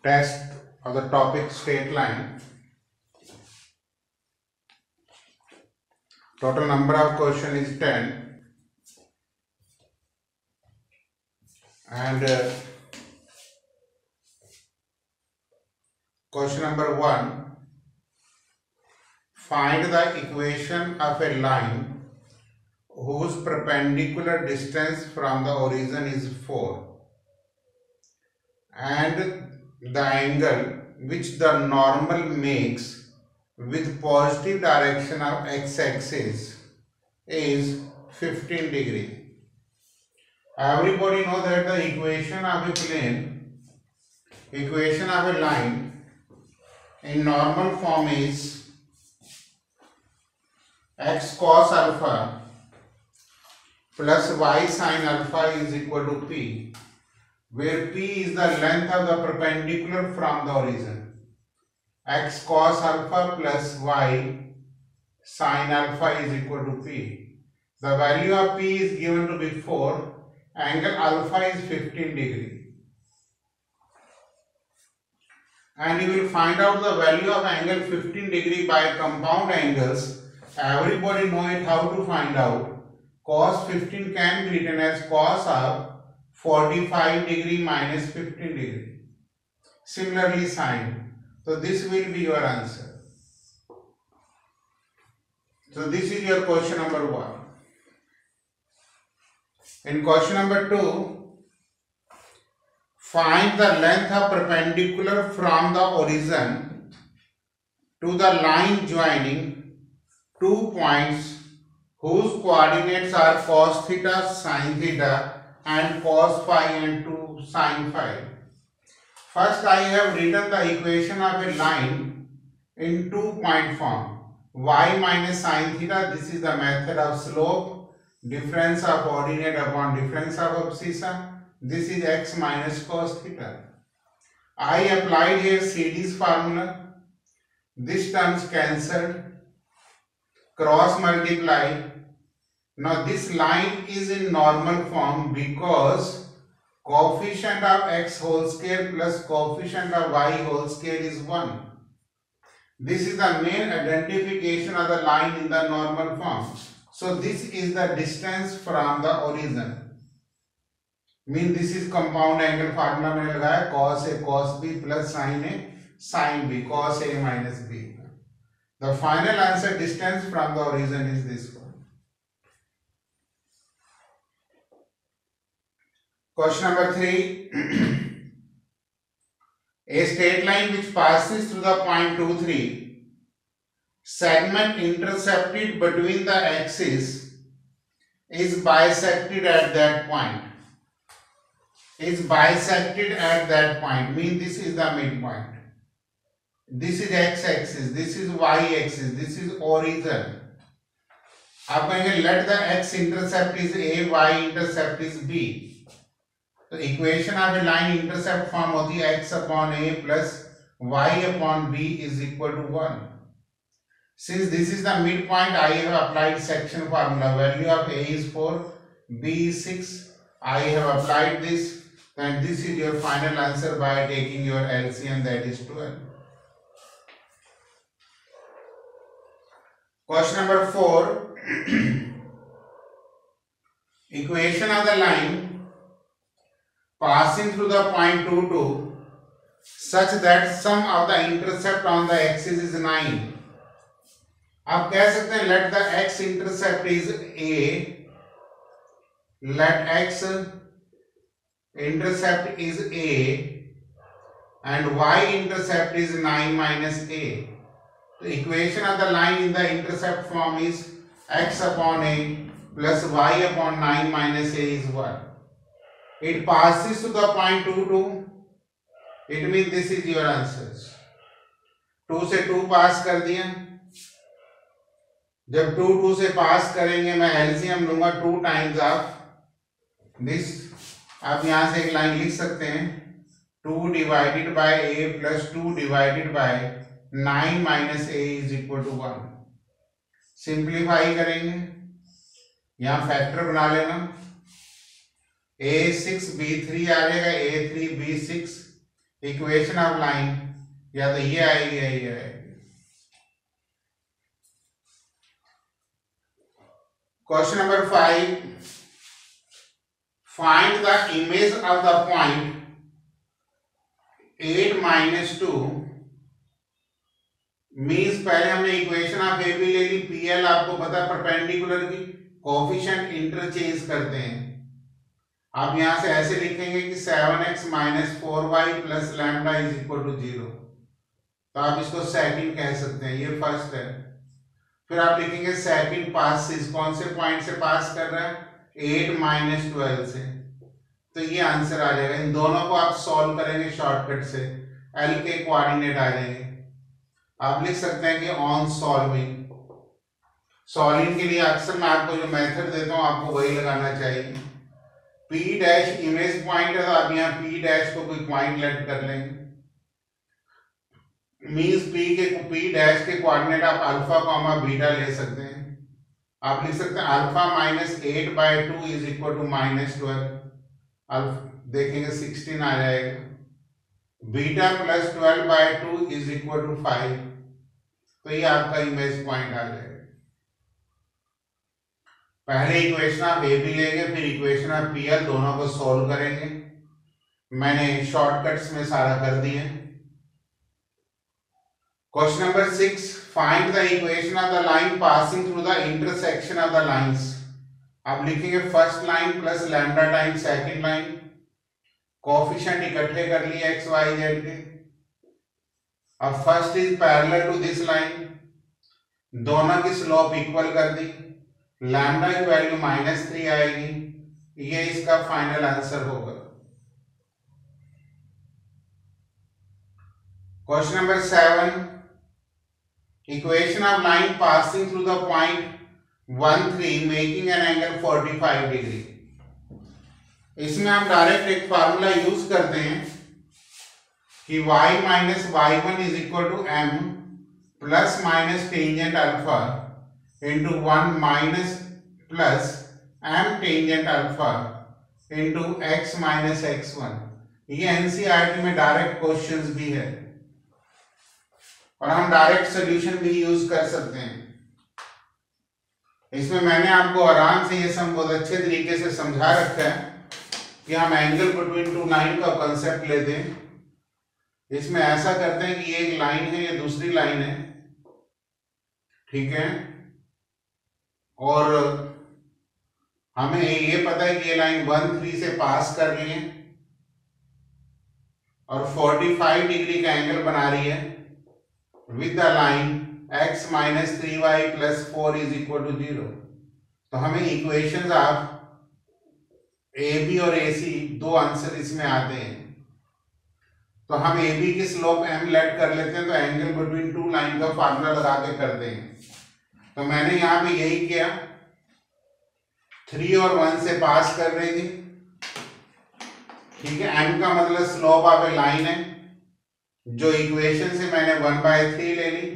test of the topic straight line. Total number of question is 10, and question number 1, find the equation of a line whose perpendicular distance from the origin is 4 and the angle which the normal makes with positive direction of x-axis is 15 degree. Everybody know that the equation of a plane, equation of a line in normal form is x cos alpha plus y sin alpha is equal to p, where p is the length of the perpendicular from the origin. X cos alpha plus y sin alpha is equal to p. The value of p is given to be 4, angle alpha is 15 degree. And you will find out the value of angle 15 degree by compound angles. Everybody know it how to find out. Cos 15 can be written as cos of 45 degree minus 15 degree. Similarly sin. So this will be your answer. So this is your question number 1. In question number 2, find the length of perpendicular from the origin to the line joining 2 points whose coordinates are cos theta, sin theta and cos phi and 2 sin phi. First I have written the equation of a line in 2-point form. Y minus sin theta, this is the method of slope, difference of ordinate upon difference of abscissa. This is x minus cos theta. I applied here CD's formula. This terms cancelled. Cross multiply. Now this line is in normal form because coefficient of x whole square plus coefficient of y whole square is 1. This is the main identification of the line in the normal form. So this is the distance from the origin. Mean this is compound angle formula मैंने लगाया cos A cos B plus sin A sin B, cos A minus B. The final answer distance from the origin is this one. Question number 3. A straight line which passes through the point 2, 3, segment intercepted between the axes is bisected at that point. Is bisected at that point. Mean this is the midpoint. This is x-axis, this is y-axis, this is origin. आप कहेंगे let the x-intercept is A, y-intercept is B. तो equation of A line intercept form होती है x upon A plus y upon B is equal to 1. Since this is the midpoint, I have applied section formula. Value of A is 4, B is 6. I have applied this, and this is your final answer by taking your LCM, that is 12. Question number 4. Equation of the line passing through the point 2, 2 such that sum of the intercept on the axis is 9. आप कह सकते हैं let the x intercept is A, let x intercept is A and y intercept is 9 minus A. The equation of the line in the intercept form is x upon A plus y upon 9 minus A is 1. It passes to the point 2, 2. It means this is your answers. 2 से 2 पास कर दिया. जब 2, 2 से पास करेंगे मैं LCM लूंगा 2 times of this. आप यहां से एक लाइन लिख सकते हैं 2 divided by a plus 2 divided by 9 minus a is equal to 1. Simplify करेंगे, यहां फैक्टर बना लेना. a6 b3 आ जाएगा, a3 b6 equation of line या तो ये आएगी या ये आएगी। Question number 5, find the image of the point 8 - 2 means पहले हमने इक्वेशन ऑफ ए बी ले ली, पीएल आपको पता है परपेंडिकुलर की कोफिशिएंट इंटरचेंज करते हैं। आप यहां से ऐसे लिखेंगे कि 7x - 4y plus lambda is equal to 0, तो आप इसको सेकंड कह सकते हैं, ये फर्स्ट है। फिर आप लिखेंगे सेकंड पासिस, कौन से पॉइंट से पास कर रहा है, 8 - 12 से, तो ये आंसर आ जाएगा। इन दोनों को आप सॉल्व करेंगे शॉर्टकट से, एल के कोऑर्डिनेट आ जाएंगे। आप लिख सकते हैं कि ऑन सॉल्विंग, सॉल्विंग के लिए अक्सर मैं आपको जो मेथड देता हूं आपको वही लगाना चाहिए। पी डैश इमेज पॉइंट है, तो आप यहाँ पी डैश को कोई पॉइंट लेट कर लेंगे, मीन्स पी डैश के कोऑर्डिनेट आप अल्फा कॉमा बीटा ले सकते हैं। आप लिख सकते हैं अल्फा -8/2 इज इक्वल टू -12, देखेंगे 16 आ जाएगा। Beta plus 12/2 is equal to 5, तो ये आपका इमेज पॉइंट आ जाएगा। पहले इक्वेशन ऑफ ए बी लेंगे, फिर इक्वेशन ऑफ पी एल, दोनों को सोल्व करेंगे। मैंने शॉर्टकट्स में सारा कर दिया। Question number 6, find the equation of the line passing through the intersection of the lines. आप लिखेंगे first line plus lambda time second line, coefficient इकट्ठे कर लिए x y z के। अब first is parallel to this line, दोनों की slope equal कर दी, लैम्डा की वैल्यू -3 आएगी, ये इसका फाइनल आंसर होगा। Question number 7, equation of line passing through the point 1, 3 making an angle 45 degree. इसमें हम डायरेक्ट एक फार्मूला यूज करते हैं कि y - y1 is equal to m plus minus tangent alpha into 1 minus plus m tangent alpha into x - x1। ये NCERT में direct questions भी है और हम डायरेक्ट सॉल्यूशन भी यूज कर सकते हैं। इसमें मैंने आपको आराम से ये सब बहुत अच्छे तरीके से समझा रखा है कि हम एंगल बिटवीन टू लाइन का कांसेप्ट लेते हैं। इसमें ऐसा करते हैं कि ये एक लाइन है, ये दूसरी लाइन है, ठीक है, और हमें ये पता है कि ये लाइन 1, 3 से पास कर रही है और 45 डिग्री का एंगल बना रही है with the line x - 3y + 4 is equal to 0। तो हमें इक्वेशंस ऑफ ए बी और ए सी दो आंसर इसमें आते हैं। तो हम ए बी की स्लोप m लेट कर लेते हैं, तो एंगल बिटवीन टू लाइन का फार्मूला लगा के करते हैं। तो मैंने यहां पे यही किया, 3 और 1 से पास कर रही थी, ठीक है, m का मतलब स्लोप ऑफ ए लाइन है, जो इक्वेशन से मैंने 1/3 ले ली,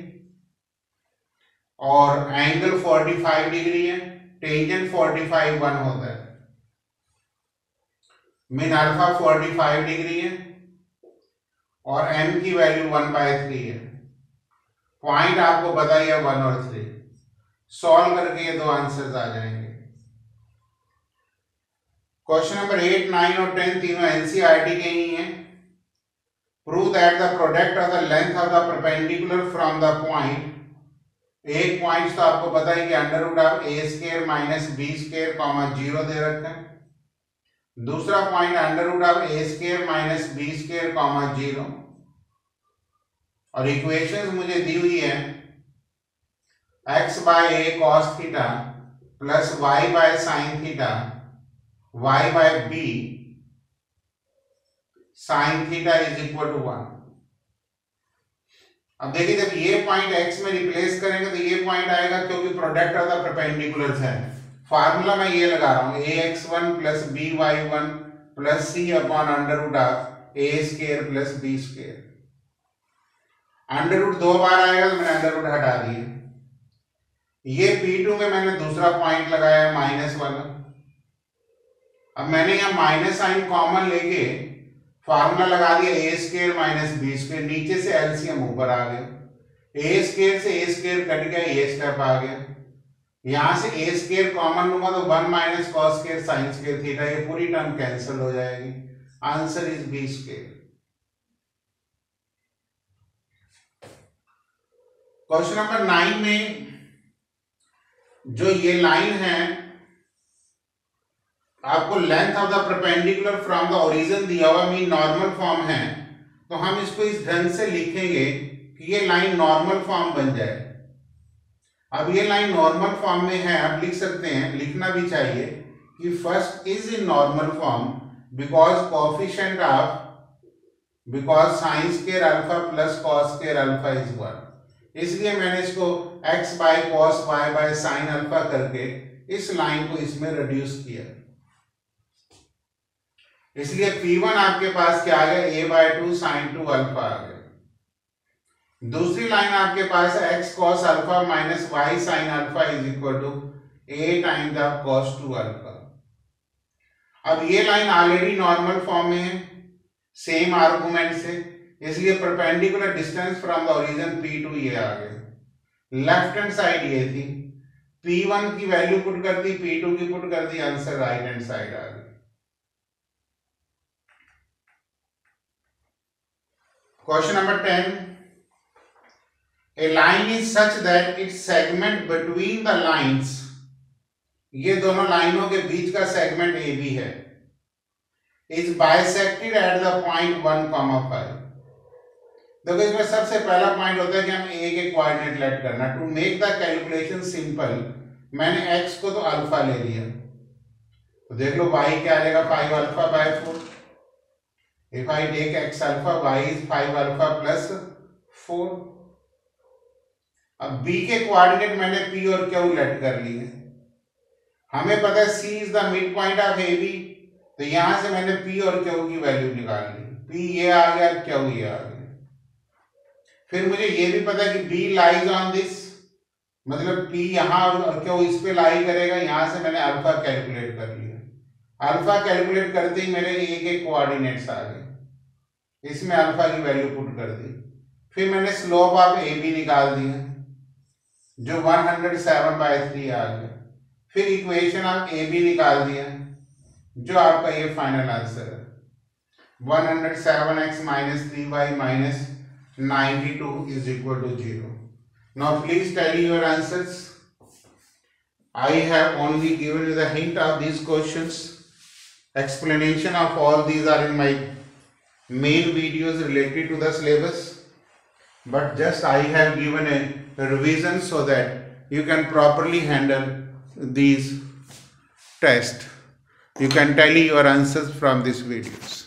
और एंगल 45 डिग्री है, टेंजेंट 45 1 होता है, मीन अल्फा 45 डिग्री है और m की वैल्यू 1/3 है। पॉइंट आपको बताइए 1 और 3, सॉल्व करके ये दो आंसर्स आ जाएंगे। क्वेश्चन नंबर 8, 9 और 10 तीनों एनसीईआरटी के ही हैं। Prove that the product of the length of the perpendicular from the point, एक पॉइंट तो आपको पता है कि √a² - b² 0 दे रखा है, दूसरा पॉइंट √a² - b² 0, और इक्वेशंस मुझे दी हुई है x/a cos theta plus y/ sin theta y/b sin theta is equal to 1। अब देखिए जब ये पॉइंट x में रिप्लेस करेंगे तो ये पॉइंट आएगा, क्योंकि प्रोडक्ट ऑफ द परपेंडिकुलर्स है। फार्मूला मैं ये लगा रहा हूं, ax1 + by1 + c/√a² + b²। Under root 2 बार आएगा तो मैंने अंडर रूट हटा दिए। ये P2 में मैंने दूसरा पॉइंट लगाया -1। अब मैंने यहाँ माइनस साइन कॉमन लेके फार्मूला लगा दिया ए स्क्वायर माइनस बी स्क्वायर, नीचे से एलसीएम ऊपर आ गया, ए स्क्वायर से ए स्क्वायर कट गया, ये स्टेप आ गया, यहां से ए स्क्वायर कॉमन लूंगा तो 1 minus cos square sine square theta, ये पूरी टर्म कैंसिल हो जाएगी, answer is B square. Question number 9 में जो ये लाइन है, आपको length of the perpendicular from the origin दिया हुआ, मीन नॉर्मल फॉर्म है, तो हम इसको इस ढंग से लिखेंगे कि ये लाइन नॉर्मल फॉर्म बन जाए। अब ये लाइन नॉर्मल फॉर्म में है, आप लिख सकते हैं, लिखना भी चाहिए कि first is in normal form because coefficient of, because sine square alpha plus cos square alpha is 1, इसलिए मैंने इसको x by cos y by sine alpha करके इस लाइन को इसमें रिड्यूस किया, इसलिए P1 आपके पास क्या आ गया, a बाय 2 साइन 2 अल्फा आ गया। दूसरी लाइन आपके पास है x cos alpha minus y sine alpha is equal to a time the cos 2 alpha. अब ये लाइन ऑलरेडी नॉर्मल फॉर्म में है, सेम आर्गुमेंट से, इसलिए perpendicular distance from the origin P2 ये आ गया, लेफ्ट हैंड साइड ये थी, P1 की वैल्यू पुट कर दी, P2 की पुट कर दी, आंसर राइट हैंड साइड आ गई। Question number 10, a line is such that its segment between the lines, ये दोनों लाइनों के बीच का सेगमेंट ए बी है, is bisected at the point 1,5। देखो इसमें सबसे पहला पॉइंट होता है कि हम ए के कोऑर्डिनेट लेट करना। To make the calculation simple, मैंने एक्स को तो अल्फा ले लिया, तो देख लो वाई क्या आ जाएगा, 5 alpha by 4। If I take x alpha, y is 5 alpha plus 4। अब बी के कोऑर्डिनेट मैंने पी और क्यू लेट कर लिए, हमें पता है C is the mid point of A B, तो यहां से मैंने पी और क्यू की वैल्यू निकाल ली, पी ये आ गया, क्यू ये आ गया। फिर मुझे ये भी पता है कि बी लाइज ऑन दिस, मतलब पी यहां और क्यू इस पे लाई करेगा, यहां से मैंने अल्फा कैलकुलेट कर लिया। अल्फा कैलकुलेट करते ही मेरे ए के कोऑर्डिनेट्स आ गए, इसमें अल्फा की वैल्यू पुट कर दी। फिर मैंने स्लोप ऑफ ए बी निकाल दिया जो 107/3 आ गया। फिर इक्वेशन ऑफ ए बी निकाल दिया जो आपका ये फाइनल आंसर है, 107x minus 3y minus 92 is equal to 0. Now please tally your answers. I have only given you the hint of these questions. Explanation of all these are in my main videos related to the syllabus, but just I have given a revision so that you can properly handle these tests. You can tally your answers from these videos.